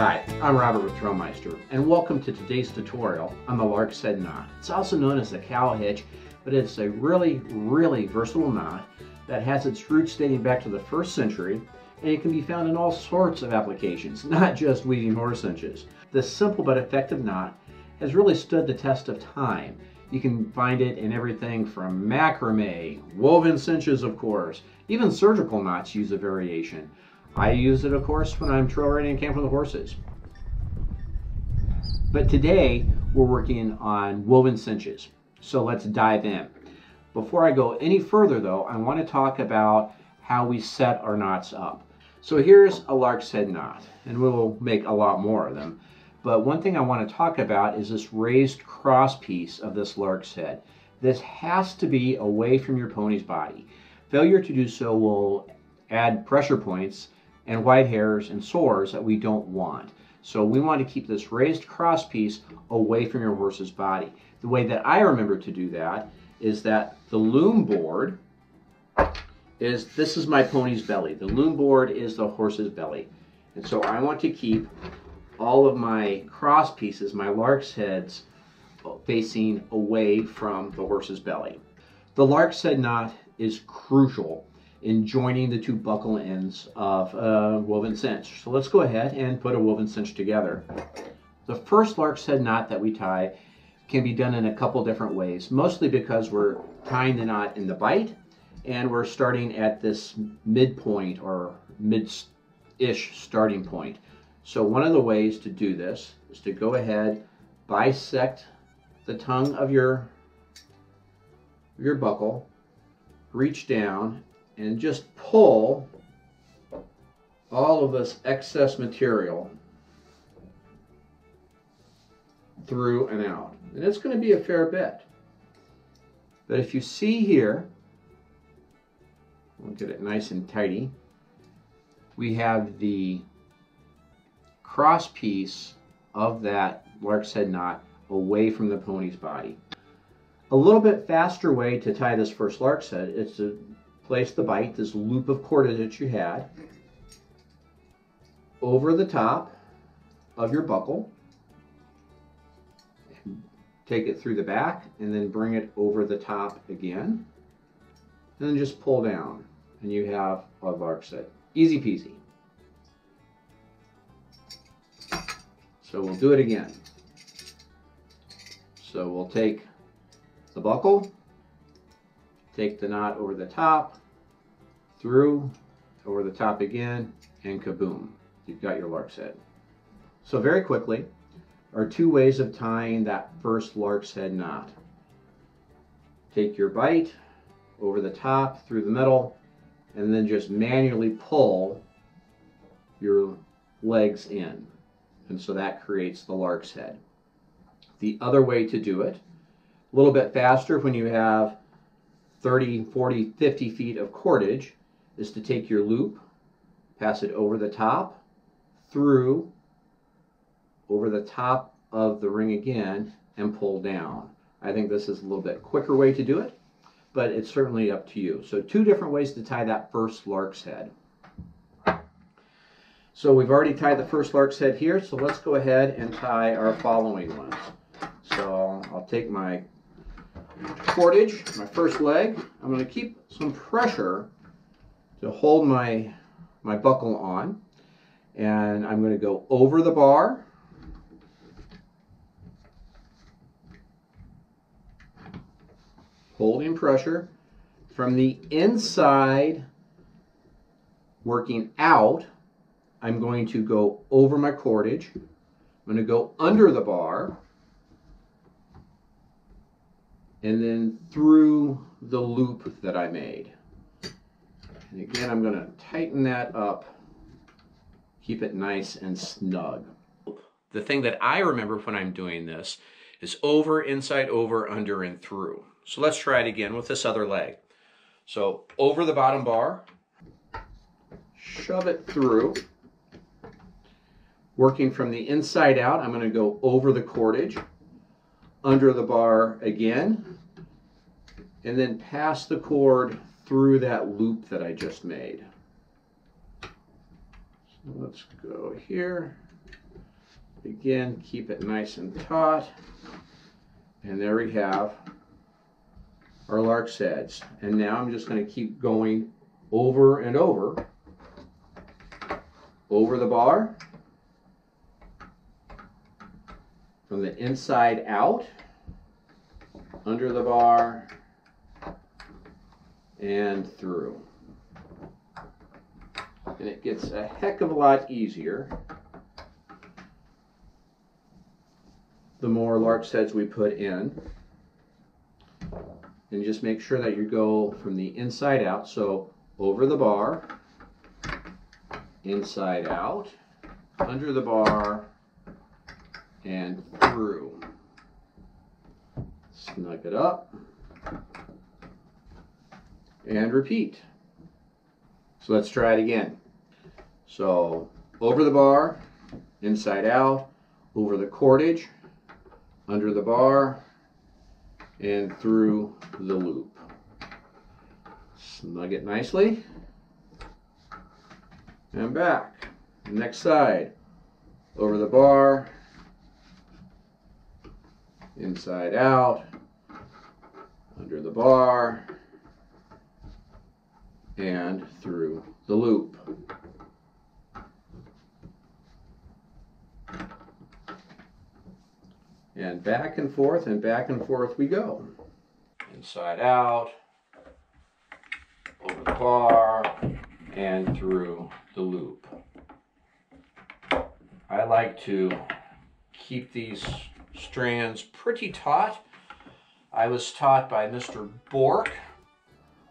Hi, I'm Robert with TrailMeister, and welcome to today's tutorial on the Larks Head knot. It's also known as the cow hitch, but it's a really versatile knot that has its roots dating back to the 1st century, and it can be found in all sorts of applications, not just weaving horse cinches. This simple but effective knot has really stood the test of time. You can find it in everything from macrame, woven cinches of course, even surgical knots use a variation. I use it of course when I'm trail riding and camping with horses. But today we're working on woven cinches, so let's dive in. Before I go any further though, I want to talk about how we set our knots up. So here's a Larks Head knot, and we'll make a lot more of them. But one thing I want to talk about is this raised cross piece of this Larks Head. This has to be away from your pony's body. Failure to do so will add pressure points and white hairs and sores that we don't want. So we want to keep this raised cross piece away from your horse's body. The way that I remember to do that is that the loom board this is my pony's belly. The loom board is the horse's belly. And so I want to keep all of my cross pieces, my Larks Heads, facing away from the horse's belly. The Larks Head knot is crucial in joining the two buckle ends of a woven cinch. So let's go ahead and put a woven cinch together. The first Larks Head knot that we tie can be done in a couple different ways, mostly because we're tying the knot in the bite and we're starting at this midpoint or mid-ish starting point. So one of the ways to do this is to go ahead, bisect the tongue of your buckle, reach down, and just pull all of this excess material through and out. And it's going to be a fair bit. But if you see here, we'll get it nice and tidy, we have the cross piece of that Larks Head knot away from the pony's body. A little bit faster way to tie this first Larks Head is to place the bite, this loop of cordage that you had, over the top of your buckle. Take it through the back and then bring it over the top again. And then just pull down and you have a Larks Head. Easy peasy. So we'll do it again. So we'll take the buckle, take the knot over the top, through, over the top again, and kaboom, you've got your Larks Head. So very quickly, are two ways of tying that first Larks Head knot. Take your bite over the top, through the middle, and then just manually pull your legs in. And so that creates the Larks Head. The other way to do it, a little bit faster when you have 30, 40, 50 feet of cordage, is to take your loop, pass it over the top, through, over the top of the ring again, and pull down. I think this is a little bit quicker way to do it, but it's certainly up to you. So two different ways to tie that first Larks Head. So we've already tied the first Larks Head here, so let's go ahead and tie our following ones. So I'll take my cordage, my first leg. I'm going to keep some pressure to hold my buckle on, and I'm going to go over the bar, holding pressure from the inside, working out. I'm going to go over my cordage. I'm going to go under the bar and then through the loop that I made. And again, I'm going to tighten that up, keep it nice and snug. The thing that I remember when I'm doing this is over, inside, over, under, and through. So let's try it again with this other leg. So over the bottom bar, shove it through. Working from the inside out, I'm going to go over the cordage, under the bar again, and then pass the cord through that loop that I just made. So let's go here, Again, keep it nice and taut. And there we have our Larks heads. And now I'm just going to keep going over and over the bar, from the inside out, under the bar, and through. And it gets a heck of a lot easier the more Larks heads we put in. And just make sure that you go from the inside out, so over the bar, inside out, under the bar, and through. Snug it up, and repeat. So let's try it again. So over the bar, inside out, over the cordage, under the bar, and through the loop. Snug it nicely, and back. Next side, over the bar, inside out, under the bar, and through the loop. And back and forth we go. Inside out, over the bar, and through the loop. I like to keep these strands pretty taut. I was taught by Mr. Bork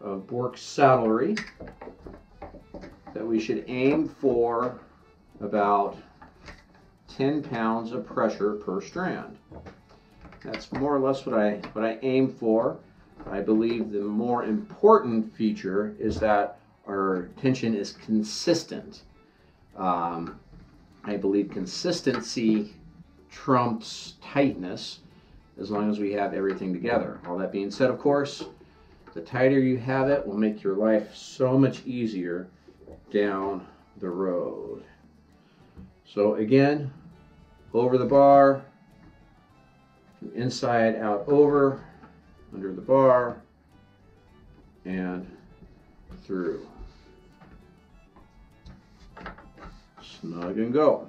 of Bork's Saddlery that we should aim for about 10 pounds of pressure per strand. That's more or less what I aim for. I believe the more important feature is that our tension is consistent. I believe consistency trumps tightness as long as we have everything together. All that being said, of course, the tighter you have it will make your life so much easier down the road. So again, over the bar, from inside out over, under the bar, and through. Snug and go.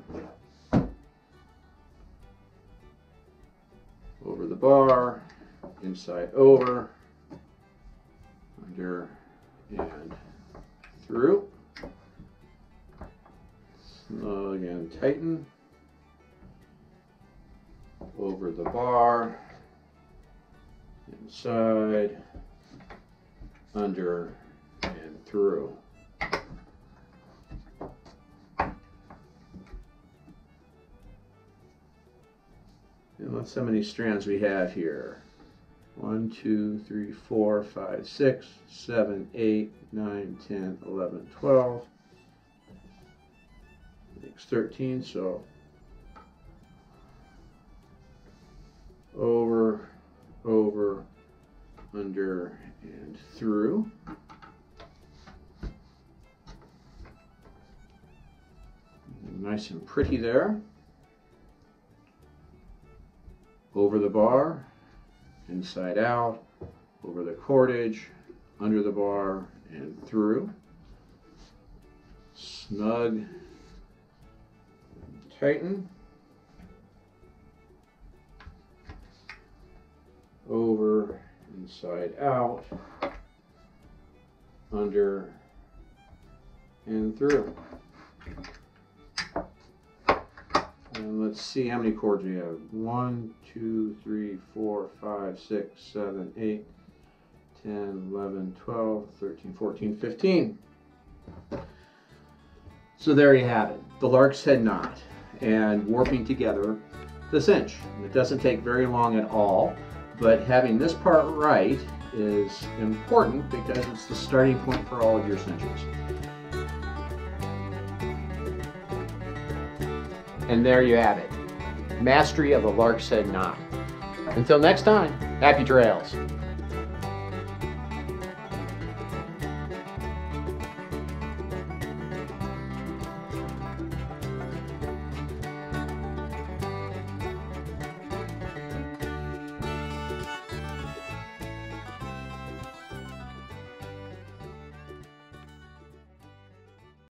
Over the bar, inside over, under, and through. Snug and tighten. Over the bar, inside, under, and through. And let's see how many strands we have here. 1, 2, 3, 4, 5, 6, 7, 8, 9, 10, 11, 12. Makes 13, so over, over, under, and through. Nice and pretty there. Over the bar, inside out, over the cordage, under the bar, and through. Snug, tighten. Over, inside out, under, and through. And let's see how many cords we have. 1, 2, 3, 4, 5, 6, 7, 8, 10, 11, 12, 13, 14, 15. So there you have it, the Larks Head knot and warping together the cinch. It doesn't take very long at all, but having this part right is important because it's the starting point for all of your cinches. And there you have it, mastery of the Larks Head knot. Until next time, happy trails.